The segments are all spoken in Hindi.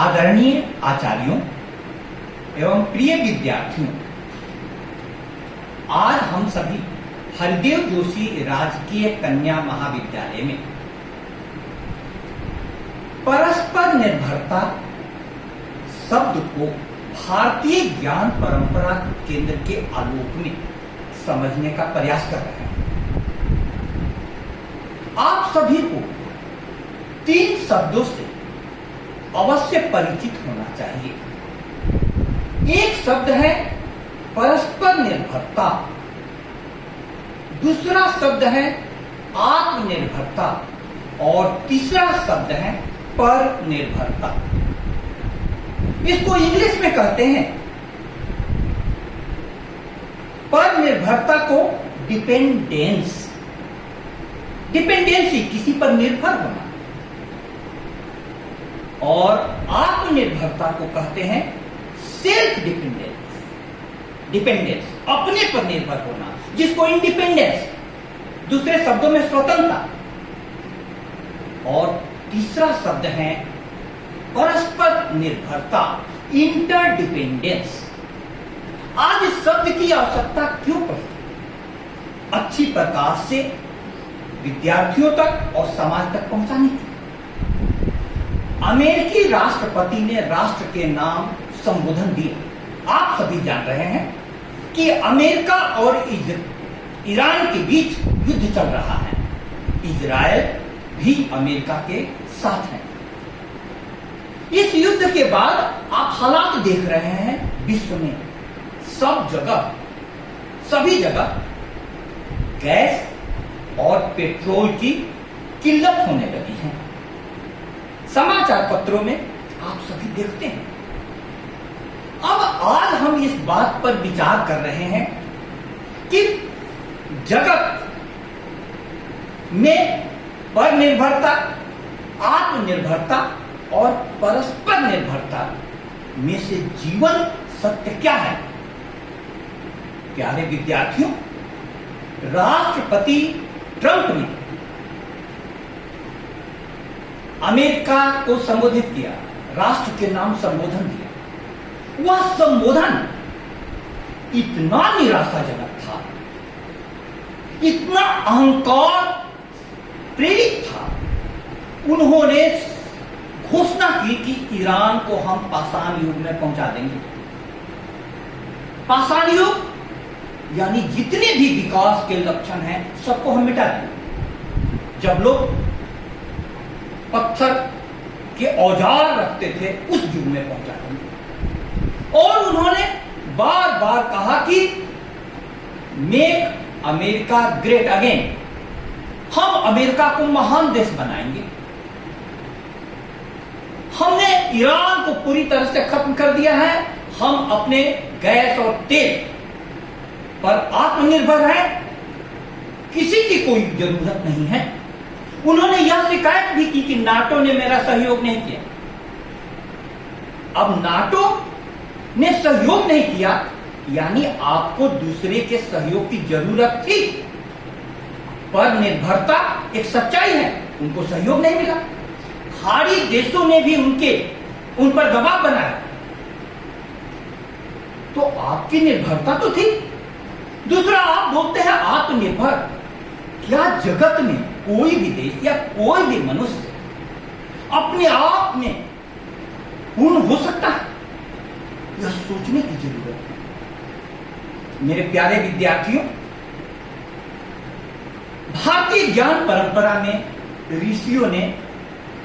आदरणीय आचार्यों एवं प्रिय विद्यार्थियों, आज हम सभी हरिदेव जोशी राजकीय कन्या महाविद्यालय में परस्पर निर्भरता शब्द को भारतीय ज्ञान परंपरा केंद्र के आलोक में समझने का प्रयास कर रहे हैं। आप सभी को 3 शब्दों से अवश्य परिचित होना चाहिए। एक शब्द है परस्पर निर्भरता, दूसरा शब्द है आत्मनिर्भरता और तीसरा शब्द है पर निर्भरता। इसको इंग्लिश में कहते हैं, पर निर्भरता को डिपेंडेंस, डिपेंडेंसी किसी पर निर्भर होना, और आत्मनिर्भरता को कहते हैं सेल्फ डिपेंडेंस, डिपेंडेंस अपने पर निर्भर होना, जिसको इंडिपेंडेंस, दूसरे शब्दों में स्वतंत्रता। और तीसरा शब्द है परस्पर निर्भरता, इंटरडिपेंडेंस। आज इस शब्द की आवश्यकता क्यों पड़ी? अच्छी प्रकार से विद्यार्थियों तक और समाज तक पहुंचाने की। अमेरिकी राष्ट्रपति ने राष्ट्र के नाम संबोधन दिया। आप सभी जान रहे हैं कि अमेरिका और ईरान के बीच युद्ध चल रहा है। इजराइल भी अमेरिका के साथ है। इस युद्ध के बाद आप हालात देख रहे हैं विश्व में, सब जगह, सभी जगह गैस और पेट्रोल की किल्लत होने लगी है। समाचार पत्रों में आप सभी देखते हैं। अब आज हम इस बात पर विचार कर रहे हैं कि जगत में पर निर्भरता, आत्मनिर्भरता और परस्पर निर्भरता में से जीवन सत्य क्या है। प्यारे विद्यार्थियों, राष्ट्रपति ट्रंप ने अमेरिका को संबोधित किया, राष्ट्र के नाम संबोधन दिया। वह संबोधन इतना निराशाजनक था, इतना अहंकार प्रेरित था। उन्होंने घोषणा की कि ईरान को हम पाषाण युग में पहुंचा देंगे। पाषाण युग यानी जितने भी विकास के लक्षण हैं सबको हम मिटा देंगे। जब लोग पत्थर के औजार रखते थे उस युग में पहुंचा देंगे। और उन्होंने बार बार कहा कि मेक अमेरिका ग्रेट अगेन, हम अमेरिका को महान देश बनाएंगे। हमने ईरान को पूरी तरह से खत्म कर दिया है। हम अपने गैस और तेल पर आत्मनिर्भर हैं, किसी की कोई जरूरत नहीं है। उन्होंने यह शिकायत भी की कि नाटो ने मेरा सहयोग नहीं किया। अब नाटो ने सहयोग नहीं किया यानी आपको दूसरे के सहयोग की जरूरत थी। पर निर्भरता एक सच्चाई है, उनको सहयोग नहीं मिला। खाड़ी देशों ने भी उन पर दबाव बनाया। तो आपकी निर्भरता तो थी। दूसरा, आप बोलते हैं आत्मनिर्भर। क्या जगत में कोई भी देश या कोई भी मनुष्य अपने आप में पूर्ण हो सकता है? यह सोचने की जरूरत है। मेरे प्यारे विद्यार्थियों, भारतीय ज्ञान परंपरा में ऋषियों ने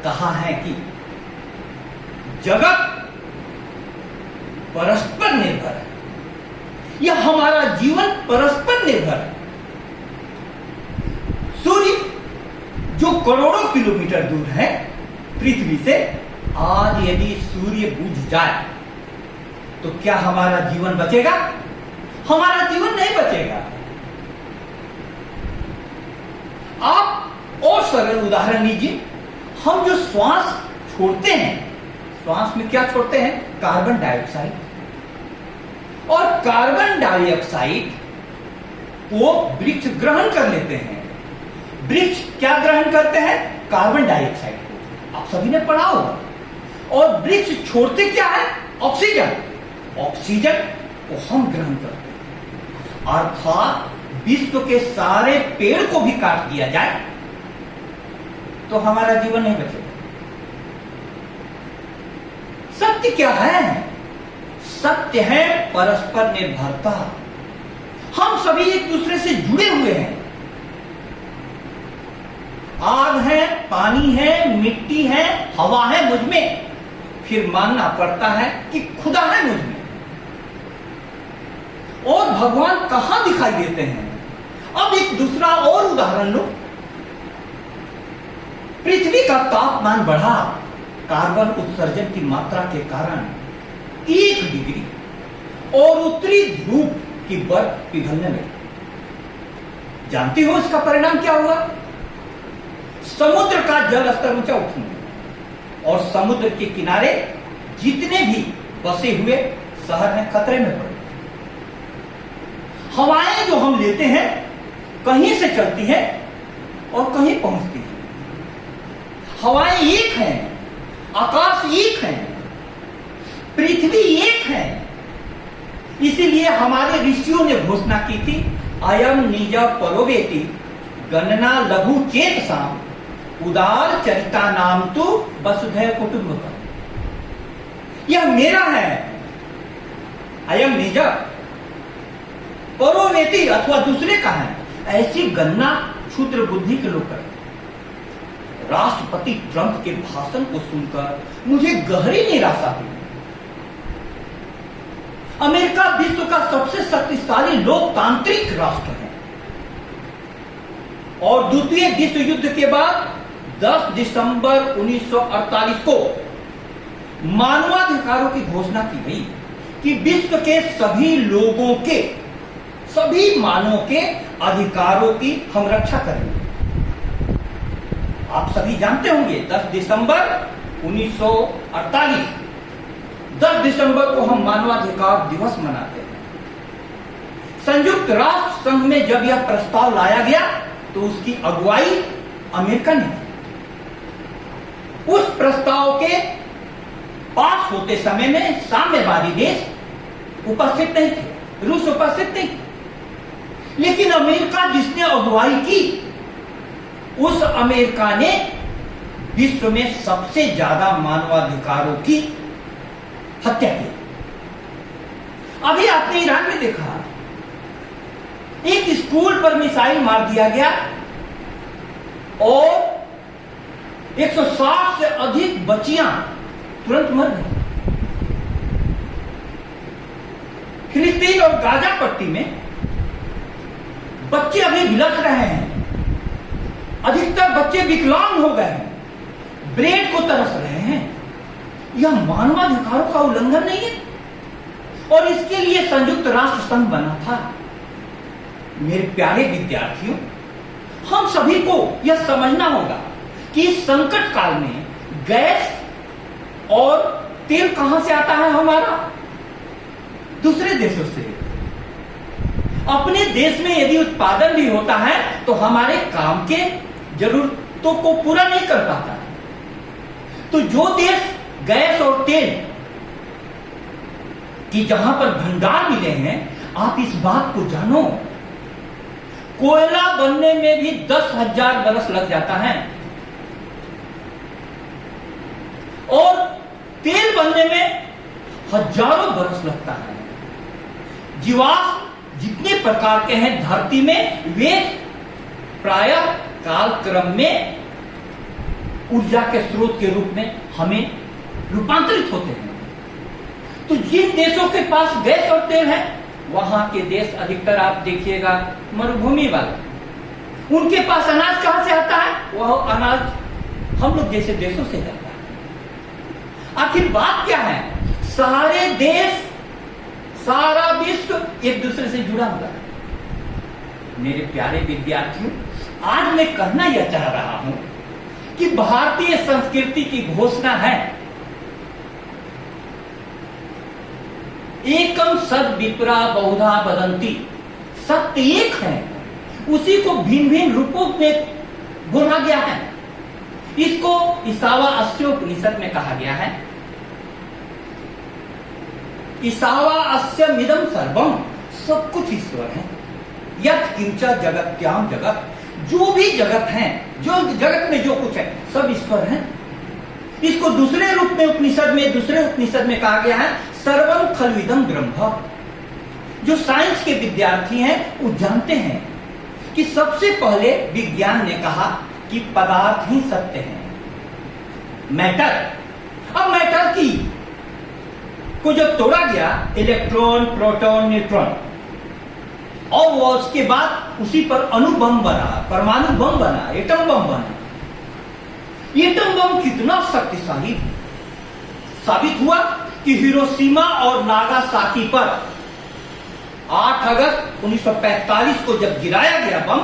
कहा है कि जगत परस्पर निर्भर है। यह हमारा जीवन परस्पर निर्भर है। सूर्य जो करोड़ों किलोमीटर दूर है पृथ्वी से, आज यदि सूर्य बुझ जाए तो क्या हमारा जीवन बचेगा? हमारा जीवन नहीं बचेगा। आप और सरल उदाहरण लीजिए। हम जो श्वास छोड़ते हैं, श्वास में क्या छोड़ते हैं? Carbon dioxide. और कार्बन डाइऑक्साइड को वृक्ष ग्रहण कर लेते हैं। वृक्ष क्या ग्रहण करते हैं? कार्बन डाइऑक्साइड को। आप सभी ने पढ़ा होगा। और वृक्ष छोड़ते क्या है? ऑक्सीजन। ऑक्सीजन को हम ग्रहण करते हैं। अर्थात विश्व के सारे पेड़ को भी काट दिया जाए तो हमारा जीवन नहीं बचेगा। सत्य क्या है? सत्य है परस्पर निर्भरता। हम सभी एक दूसरे से जुड़े हुए हैं। आग है, पानी है, मिट्टी है, हवा है मुझ में, फिर मानना पड़ता है कि खुदा है मुझ में। और भगवान कहां दिखाई देते हैं? अब एक दूसरा और उदाहरण लो। पृथ्वी का तापमान बढ़ा कार्बन उत्सर्जन की मात्रा के कारण 1 डिग्री और उत्तरी ध्रुव की बर्फ पिघलने लगी। जानती हो इसका परिणाम क्या हुआ? समुद्र का जल स्तर ऊंचा उठने और समुद्र के किनारे जितने भी बसे हुए शहर हैं खतरे में पड़े। हवाएं जो हम लेते हैं कहीं से चलती हैं और कहीं पहुंचती हैं। हवाएं एक हैं, आकाश एक है, पृथ्वी एक है। इसीलिए हमारे ऋषियों ने घोषणा की थी, अयम निज परोवेति गणना लघु चेतसाम उदार चरिता नाम तो वसुधैव कुटुंबकम। यह मेरा है। अयम निज परोवेति अथवा दूसरे का है। ऐसी गणना क्षुद्र बुद्धि के लोग करते। राष्ट्रपति ट्रंप के भाषण को सुनकर मुझे गहरी निराशा हुई। अमेरिका विश्व का सबसे शक्तिशाली लोकतांत्रिक राष्ट्र है और द्वितीय विश्व युद्ध के बाद 10 दिसंबर 1948 को मानवाधिकारों की घोषणा की गई कि विश्व के सभी लोगों के, सभी मानवों के अधिकारों की हम रक्षा करेंगे। आप सभी जानते होंगे 10 दिसंबर 1948, 10 दिसंबर को हम मानवाधिकार दिवस मनाते हैं। संयुक्त राष्ट्र संघ में जब यह प्रस्ताव लाया गया तो उसकी अगुवाई अमेरिका ने की। उस प्रस्ताव के पास होते समय में साम्यवादी देश उपस्थित नहीं थे, रूस उपस्थित नहीं थे, लेकिन अमेरिका जिसने अगुवाई की उस अमेरिका ने विश्व में सबसे ज्यादा मानवाधिकारों की हत्या की। अभी आपने ईरान में देखा, एक स्कूल पर मिसाइल मार दिया गया और 160 से अधिक बच्चियां तुरंत मर गई। फिलिस्तीन और गाजा पट्टी में बच्चे अभी बिलख रहे हैं। अधिकतर बच्चे विकलांग हो गए हैं, ब्रेड को तरस रहे हैं। यह मानवाधिकारों का उल्लंघन नहीं है? और इसके लिए संयुक्त राष्ट्र संघ बना था। मेरे प्यारे विद्यार्थियों, हम सभी को यह समझना होगा कि इस संकट काल में गैस और तेल कहां से आता है? हमारा दूसरे देशों से। अपने देश में यदि उत्पादन भी होता है तो हमारे काम के जरूरतों को पूरा नहीं कर पाता। तो जो देश गैस और तेल की जहां पर भंडार मिले हैं, आप इस बात को जानो, कोयला बनने में भी 10,000 बरस लग जाता है और तेल बनने में हजारों बरस लगता है। जीवाश्म जितने प्रकार के हैं धरती में, वे प्रायः कालक्रम में ऊर्जा के स्रोत के रूप में हमें रूपांतरित होते हैं। तो जिन देशों के पास गैस और तेल है, वहां के देश अधिकतर आप देखिएगा मरुभूमि वाले। उनके पास अनाज कहां से आता है? वह अनाज हम लोग जैसे देशों से जाता है। आखिर बात क्या है? सारे देश, सारा विश्व एक दूसरे से जुड़ा हुआ है। मेरे प्यारे विद्यार्थियों, आज मैं कहना यह चाह रहा हूं कि भारतीय संस्कृति की घोषणा है, एकम सद विप्रा बहुधा वदंती। सत्य एक है, उसी को भिन्न भिन्न रूपों में बोला गया है। इसको ईसावा 80 उपनिषद में कहा गया है ईसावा अस्यमिदं सर्वम, सब कुछ ईश्वर है। यत् किंचा जगत्याम जगत, जो भी जगत है, जो जगत में जो कुछ है सब ईश्वर है। इसको दूसरे रूप में दूसरे उपनिषद में कहा गया है सर्वम खल्विदं ब्रह्म। जो साइंस के विद्यार्थी हैं वो जानते हैं कि सबसे पहले विज्ञान ने कहा कि पदार्थ ही सत्य है, मैटर। अब मैटर की को जब तोड़ा गया, इलेक्ट्रॉन, प्रोटॉन, न्यूट्रॉन, और वो उसके बाद उसी पर अणु बम बना, परमाणु बम बना, एटम बम बना। एटम बम कितना शक्तिशाली साबित हुआ कि हिरोशिमा और नागासाकी पर 8 अगस्त 1945 को जब गिराया गया बम,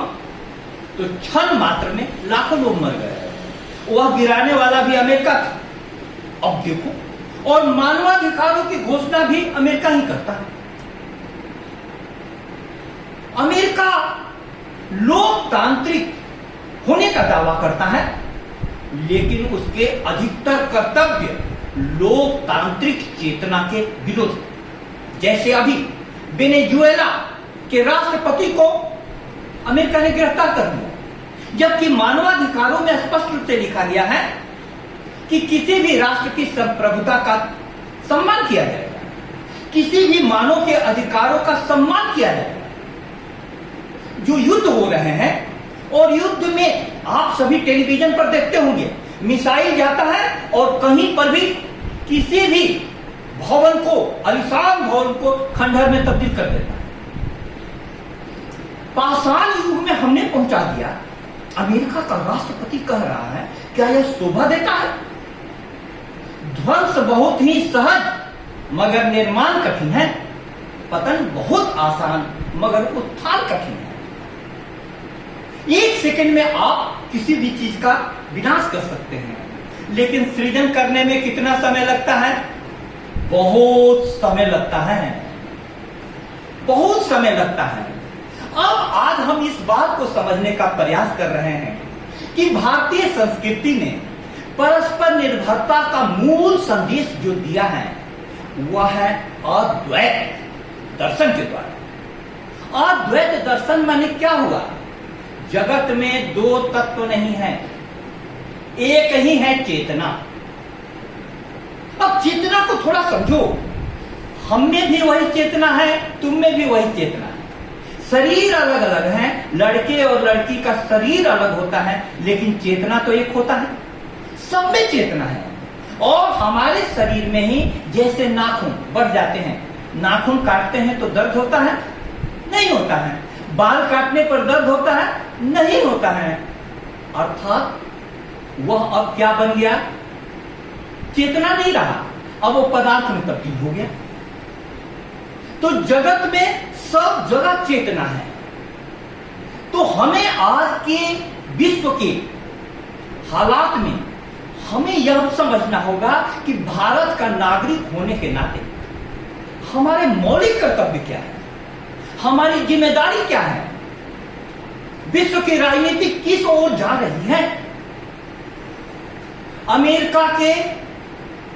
तो क्षण मात्र में लाखों लोग मर गए। वह गिराने वाला भी अमेरिका था। अब देखो, और मानवाधिकारों की घोषणा भी अमेरिका ही करता है। अमेरिका लोकतांत्रिक होने का दावा करता है, लेकिन उसके अधिकतर कर्तव्य लोकतांत्रिक चेतना के विरुद्ध। जैसे अभी वेनेजुएला के राष्ट्रपति को अमेरिका ने गिरफ्तार कर दिया, जबकि मानवाधिकारों में स्पष्ट रूप से लिखा गया है कि किसी भी राष्ट्र की संप्रभुता का सम्मान किया जाएगा, किसी भी मानव के अधिकारों का सम्मान किया जाएगा। जो युद्ध हो रहे हैं, और युद्ध में आप सभी टेलीविजन पर देखते होंगे, मिसाइल जाता है और कहीं पर भी किसी भी भवन को, आलीशान भवन को खंडहर में तब्दील कर देता है। पाषाण युग में हमने पहुंचा दिया। अमेरिका का राष्ट्रपति कह रहा है, क्या यह शोभा देता है? ध्वंस बहुत ही सहज मगर निर्माण कठिन है, पतन बहुत आसान मगर उत्थान कठिन है। 1 सेकंड में आप किसी भी चीज का विनाश कर सकते हैं, लेकिन सृजन करने में कितना समय लगता है? बहुत समय लगता है, बहुत समय लगता है। अब आज हम इस बात को समझने का प्रयास कर रहे हैं कि भारतीय संस्कृति ने परस्पर निर्भरता का मूल संदेश जो दिया है वह है अद्वैत दर्शन के द्वारा। अद्वैत दर्शन माने क्या हुआ? जगत में 2 तत्व नहीं है, एक ही है चेतना। अब चेतना को थोड़ा समझो, हम में भी वही चेतना है, तुम में भी वही चेतना है। शरीर अलग अलग है, लड़के और लड़की का शरीर अलग होता है, लेकिन चेतना तो एक होता है। सब में चेतना है। और हमारे शरीर में ही जैसे नाखून बढ़ जाते हैं, नाखून काटते हैं तो दर्द होता है? नहीं होता है। बाल काटने पर दर्द होता है? नहीं होता है। अर्थात वह अब क्या बन गया? चेतना नहीं रहा, अब वो पदार्थ में तब्दील हो गया। तो जगत में सब जगह चेतना है। तो हमें आज के विश्व के हालात में हमें यह समझना होगा कि भारत का नागरिक होने के नाते हमारे मौलिक कर्तव्य क्या है, हमारी जिम्मेदारी क्या है, विश्व की राजनीति किस ओर जा रही है। अमेरिका के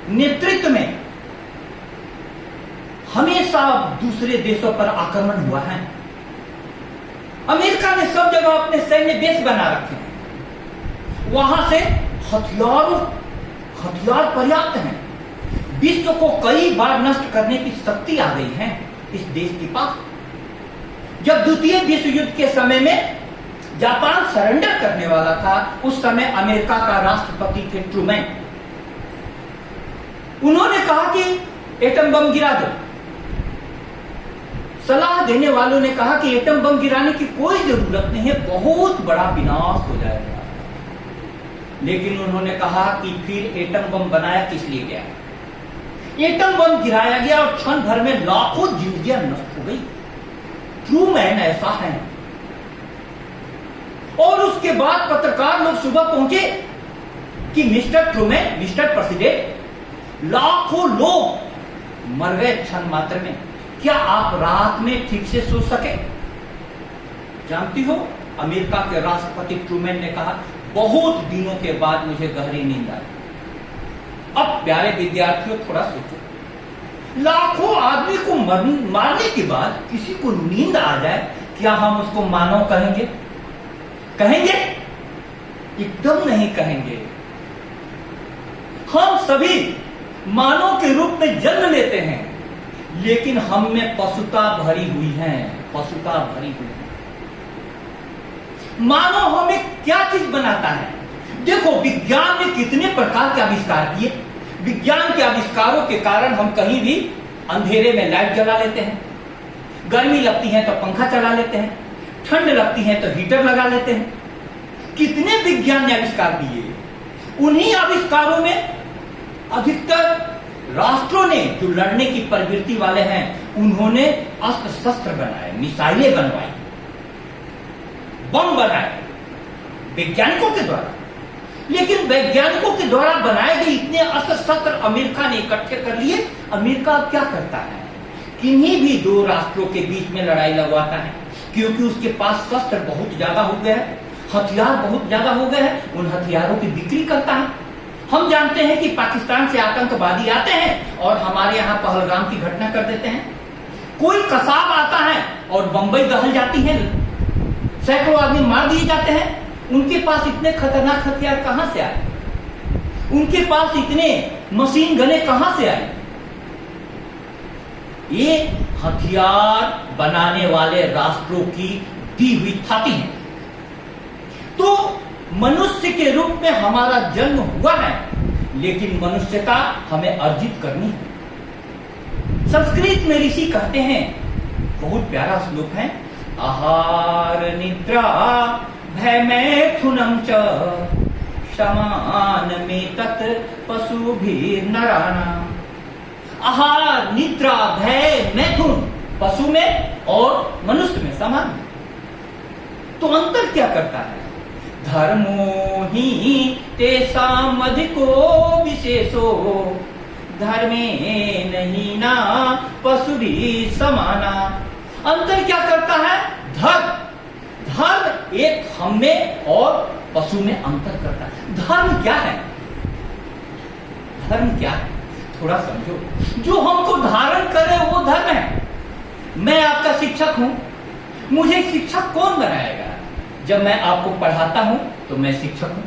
नेतृत्व में हमेशा दूसरे देशों पर आक्रमण हुआ है। अमेरिका ने सब जगह अपने सैन्य बेस बना रखे हैं, वहां से हथियार पर्याप्त हैं। विश्व को कई बार नष्ट करने की शक्ति आ गई है इस देश के पास। जब द्वितीय विश्व युद्ध के समय में जापान सरेंडर करने वाला था, उस समय अमेरिका का राष्ट्रपति थे ट्रूमैन। उन्होंने कहा कि एटम बम गिरा दो। सलाह देने वालों ने कहा कि एटम बम गिराने की कोई जरूरत नहीं है, बहुत बड़ा विनाश हो जाएगा। लेकिन उन्होंने कहा कि फिर एटम बम बनाया किस लिए गया? एटम बम गिराया गया और क्षण भर में लाखों जिंदगियां नष्ट हो गई। ट्रूमैन ऐसा है। और उसके बाद पत्रकार लोग सुबह पहुंचे कि मिस्टर ट्रूमैन, मिस्टर प्रेसिडेंट, लाखों लोग मर गए क्षण मात्र में, क्या आप रात में ठीक से सो सके? जानती हो, अमेरिका के राष्ट्रपति ट्रूमैन ने कहा, बहुत दिनों के बाद मुझे गहरी नींद आई। अब प्यारे विद्यार्थियों, थोड़ा सोचो, लाखों आदमी को मारने के बाद किसी को नींद आ जाए, क्या हम उसको मानव कहेंगे? कहेंगे? एकदम नहीं कहेंगे। हम सभी मानव के रूप में जन्म लेते हैं, लेकिन हम में पशुता भरी हुई है, पशुता भरी हुई है। मानव हमें क्या चीज बनाता है? देखो, विज्ञान ने कितने प्रकार के आविष्कार किए। विज्ञान के आविष्कारों के कारण हम कहीं भी अंधेरे में लाइट जला लेते हैं, गर्मी लगती है तो पंखा चला लेते हैं, ठंड लगती है तो हीटर लगा लेते हैं। कितने विज्ञान ने आविष्कार किए। उन्हीं आविष्कारों में अधिकतर राष्ट्रों ने, जो लड़ने की प्रवृत्ति वाले हैं, उन्होंने अस्त्र शस्त्र बनाए, मिसाइलें बनवाई, बम बनाए वैज्ञानिकों के द्वारा। लेकिन वैज्ञानिकों के द्वारा बनाए गए इतने अस्त्र शस्त्र अमेरिका ने इकट्ठे कर लिए। अमेरिका क्या करता है? किन्हीं भी दो राष्ट्रों के बीच में लड़ाई लगवाता है, क्योंकि उसके पास शस्त्र बहुत ज्यादा हो गए हैं, हथियार बहुत ज्यादा हो गए हैं, उन हथियारों की बिक्री करता है। हम जानते हैं कि पाकिस्तान से आतंकवादी आते हैं और हमारे यहाँ पहलगाम की घटना कर देते हैं। कोई कसाब आता है और बंबई दहल जाती है, सैकड़ों आदमी मार दिए जाते हैं। उनके पास इतने खतरनाक हथियार कहां से आए? उनके पास इतने मशीन गने कहां से आए? ये हथियार बनाने वाले राष्ट्रों की दी हुई थाती है। तो मनुष्य के रूप में हमारा जन्म हुआ है, लेकिन मनुष्यता हमें अर्जित करनी है। संस्कृत में ऋषि कहते हैं, बहुत प्यारा श्लोक है, आहार निद्रा भय मैथुनम च समान में तत् पशुभिर् नराणाम्। आहार, निद्रा, भय, मैथुन पशु में और मनुष्य में समान। तो अंतर क्या करता है? धर्मो ही तेषाम् अधिको विशेषो धर्मे नहीं ना पशुभिः समाना। अंतर क्या करता है? धर्म एक हम में और पशु में अंतर करता है। धर्म क्या है? धर्म क्या है? थोड़ा समझो। जो हमको धारण करे वो धर्म है। मैं आपका शिक्षक हूं, मुझे शिक्षक कौन बनाएगा? जब मैं आपको पढ़ाता हूं तो मैं शिक्षक हूं।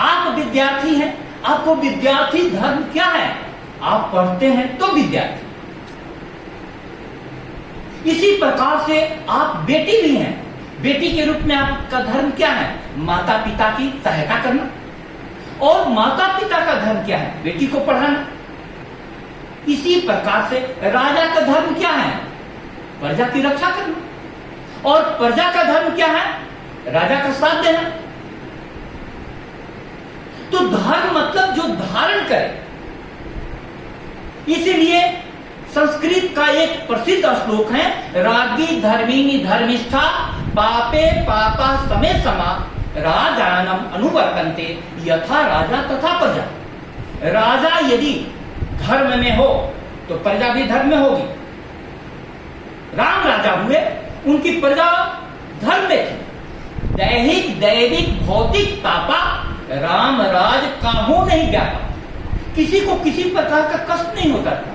आप विद्यार्थी हैं, आपको विद्यार्थी धर्म क्या है? आप पढ़ते हैं तो विद्यार्थी। इसी प्रकार से आप बेटी भी हैं। बेटी के रूप में आपका धर्म क्या है? माता पिता की सहायता करना। और माता पिता का धर्म क्या है? बेटी को पढ़ाना। इसी प्रकार से राजा का धर्म क्या है? प्रजा की रक्षा करना। और प्रजा का धर्म क्या है? राजा का साथ देना। तो धर्म मतलब जो धारण करे। इसीलिए संस्कृत का एक प्रसिद्ध श्लोक है, राज्ञी धर्मिणी धर्मिष्ठा पापे पापा समे समा राजानम अनुवर्तन्ते यथा राजा तथा प्रजा। राजा यदि धर्म में हो तो प्रजा भी धर्म में होगी। राम राजा हुए, उनकी प्रजा धर्म में थी। दैहिक दैविक भौतिक पापा राम राज काहू नहीं जाता। किसी को किसी प्रकार का कष्ट नहीं होता था,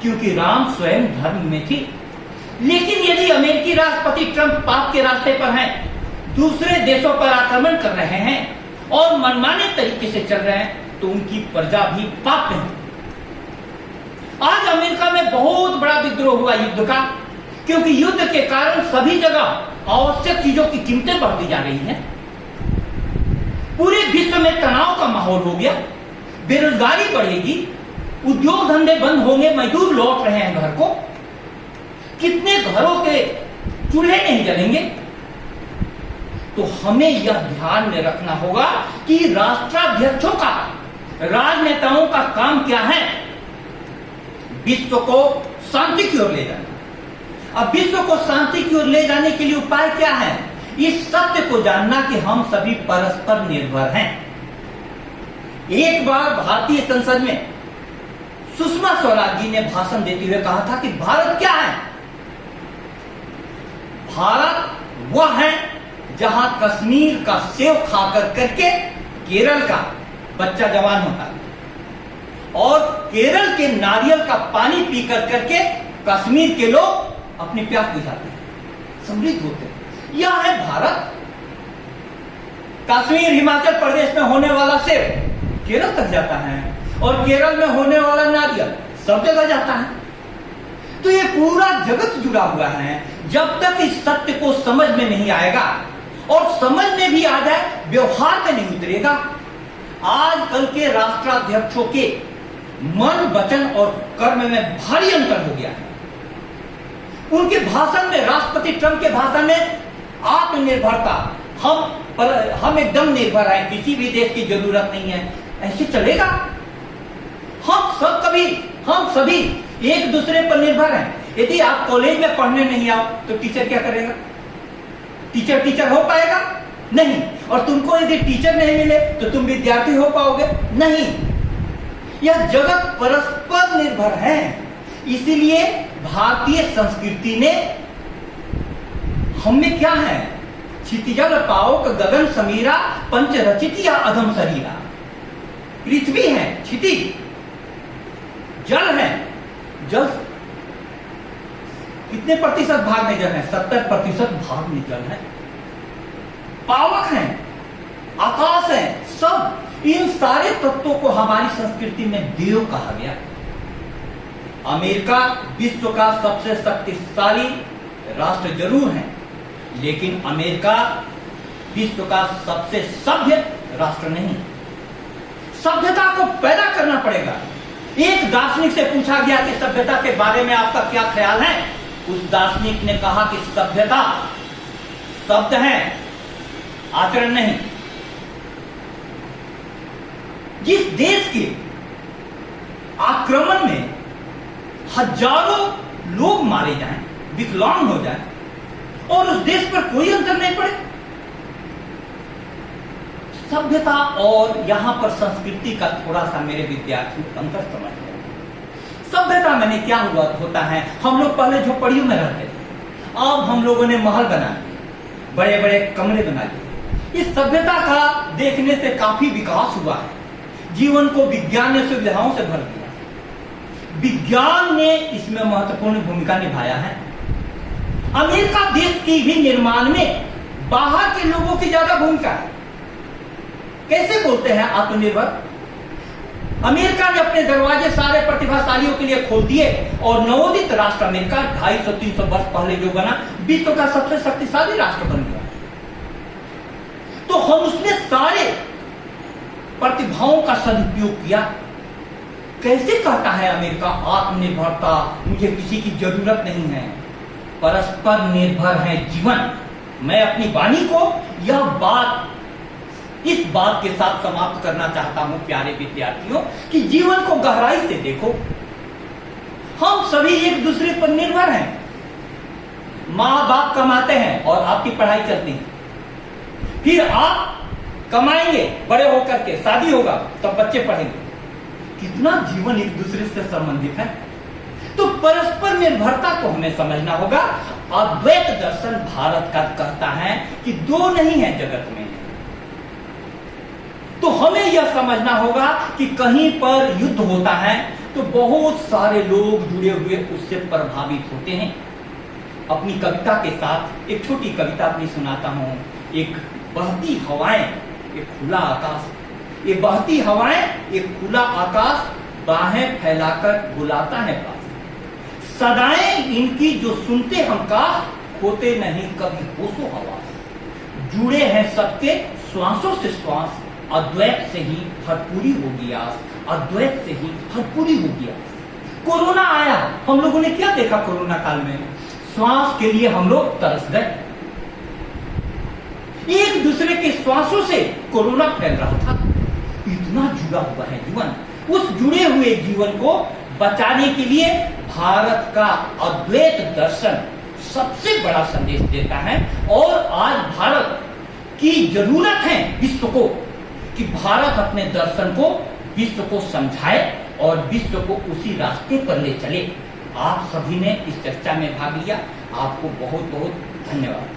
क्योंकि राम स्वयं धर्म में थी। लेकिन यदि अमेरिकी राष्ट्रपति ट्रंप पाप के रास्ते पर हैं, दूसरे देशों पर आक्रमण कर रहे हैं और मनमाने तरीके से चल रहे हैं, तो उनकी प्रजा भी पाप में है। आज अमेरिका में बहुत बड़ा विद्रोह हुआ युद्ध का, क्योंकि युद्ध के कारण सभी जगह आवश्यक चीजों की कीमतें बढ़ती जा रही हैं। पूरे विश्व में तनाव का माहौल हो गया, बेरोजगारी बढ़ेगी, उद्योग धंधे बंद होंगे, मजदूर लौट रहे हैं घर को, कितने घरों के चूल्हे नहीं जलेंगे। तो हमें यह ध्यान में रखना होगा कि राष्ट्राध्यक्षों का, राजनेताओं का काम क्या है? विश्व को शांति की ओर ले जाना। अब विश्व को शांति की ओर ले जाने के लिए उपाय क्या है? इस सत्य को जानना कि हम सभी परस्पर निर्भर हैं। एक बार भारतीय संसद में सुषमा स्वराज जी ने भाषण देते हुए कहा था कि भारत क्या है? भारत वह है जहां कश्मीर का सेव खाकर करके केरल का बच्चा जवान होता है। और केरल के नारियल का पानी पी करके कश्मीर के लोग अपनी प्यास बुझाते हैं, समृद्ध होते हैं। यह है भारत। कश्मीर हिमाचल प्रदेश में होने वाला सेब केरल तक जाता है और केरल में होने वाला नारियल सब जगह जाता है। तो ये पूरा जगत जुड़ा हुआ है। जब तक इस सत्य को समझ में नहीं आएगा, और समझ में भी आ जाए व्यवहार में नहीं उतरेगा। आजकल के राष्ट्राध्यक्षों के मन, वचन और कर्म में भारी अंतर हो गया है। उनके भाषण में, राष्ट्रपति ट्रंप के भाषण में आत्मनिर्भरता, हम एकदम निर्भर हैं, किसी भी देश की जरूरत नहीं है, ऐसे चलेगा? हम सभी एक दूसरे पर निर्भर हैं। यदि आप कॉलेज में पढ़ने नहीं आओ तो टीचर क्या करेगा? टीचर हो पाएगा? नहीं। और तुमको यदि टीचर नहीं मिले तो तुम विद्यार्थी हो पाओगे? नहीं। यह जगत परस्पर निर्भर है। इसीलिए भारतीय संस्कृति ने हमें क्या है? क्षितिजल पाओक गगन समीरा पंच रचित या अधम शरीरा। पृथ्वी है क्षितिज, जल है, जल कितने प्रतिशत भाग में जल है? 70% भाग में जल है। पावक है, आकाश है, सब इन सारे तत्वों को हमारी संस्कृति में देव कहा गया। अमेरिका विश्व का सबसे शक्तिशाली राष्ट्र जरूर है, लेकिन अमेरिका विश्व का सबसे सभ्य राष्ट्र नहीं। सभ्यता को पैदा करना पड़ेगा। एक दार्शनिक से पूछा गया कि सभ्यता के बारे में आपका क्या ख्याल है? उस दार्शनिक ने कहा कि सभ्यता शब्द है, आचरण नहीं। जिस देश के आक्रमण में हजारों लोग मारे जाएं, विकलांग हो जाएं, और उस देश पर कोई अंतर नहीं पड़े। सभ्यता और यहां पर संस्कृति का थोड़ा सा मेरे विद्यार्थी अंतर समझ रहे हैं। सभ्यता मैंने क्या होता है? हम लोग पहले झोपड़ियों में रहते थे, अब हम लोगों ने महल बना दिए, बड़े बड़े कमरे बना दिए। इस सभ्यता का देखने से काफी विकास हुआ है। जीवन को विज्ञान ने सुविधाओं से भर दिया। विज्ञान ने इसमें महत्वपूर्ण भूमिका निभाया है। अमेरिका देश की भी निर्माण में बाहर के लोगों की ज्यादा भूमिका है। कैसे बोलते हैं आत्मनिर्भर? अमेरिका ने अपने दरवाजे सारे प्रतिभाशालियों के लिए खोल दिए और नवोदित राष्ट्र अमेरिका 250-300 वर्ष पहले जो बना, विश्व का सबसे शक्तिशाली राष्ट्र बन गया। तो हम उसने सारे प्रतिभाओं का सदुपयोग किया। कैसे कहता है अमेरिका आत्मनिर्भरता, मुझे किसी की जरूरत नहीं है? परस्पर निर्भर है जीवन। मैं अपनी वाणी को इस बात के साथ समाप्त करना चाहता हूं प्यारे विद्यार्थियों, कि जीवन को गहराई से देखो। हम सभी एक दूसरे पर निर्भर हैं। माँ बाप कमाते हैं और आपकी पढ़ाई चलती है, फिर आप कमाएंगे, बड़े होकर के शादी होगा तब बच्चे पढ़ेंगे। कितना जीवन एक दूसरे से संबंधित है। तो परस्पर निर्भरता को हमें समझना होगा। अद्वैत दर्शन भारत का कहता है कि दो नहीं है जगत में। तो हमें यह समझना होगा कि कहीं पर युद्ध होता है तो बहुत सारे लोग जुड़े हुए उससे प्रभावित होते हैं। अपनी कविता के साथ एक छोटी कविता अपनी सुनाता हूं। एक बहती हवाएं, एक खुला आकाश। ये बहती हवाएं, एक खुला आकाश, बाहें फैलाकर बुलाता है पास। सदाएं इनकी जो सुनते हम काश, खोते नहीं कभी होशो हवास। जुड़े हैं सबके श्वासों से श्वास, अद्वैत से ही भरपूरी होगी आस, अद्वैत से ही भरपूरी होगी आस। कोरोना आया, हम लोगों ने क्या देखा कोरोना काल में? श्वास के लिए हम लोग तरस गए। एक दूसरे के श्वासों से कोरोना फैल रहा था। इतना जुड़ा हुआ है जीवन। उस जुड़े हुए जीवन को बचाने के लिए भारत का अद्वैत दर्शन सबसे बड़ा संदेश देता है। और आज भारत की जरूरत है विश्व को, कि भारत अपने दर्शन को विश्व को समझाए और विश्व को उसी रास्ते पर ले चले। आप सभी ने इस चर्चा में भाग लिया, आपको बहुत बहुत धन्यवाद।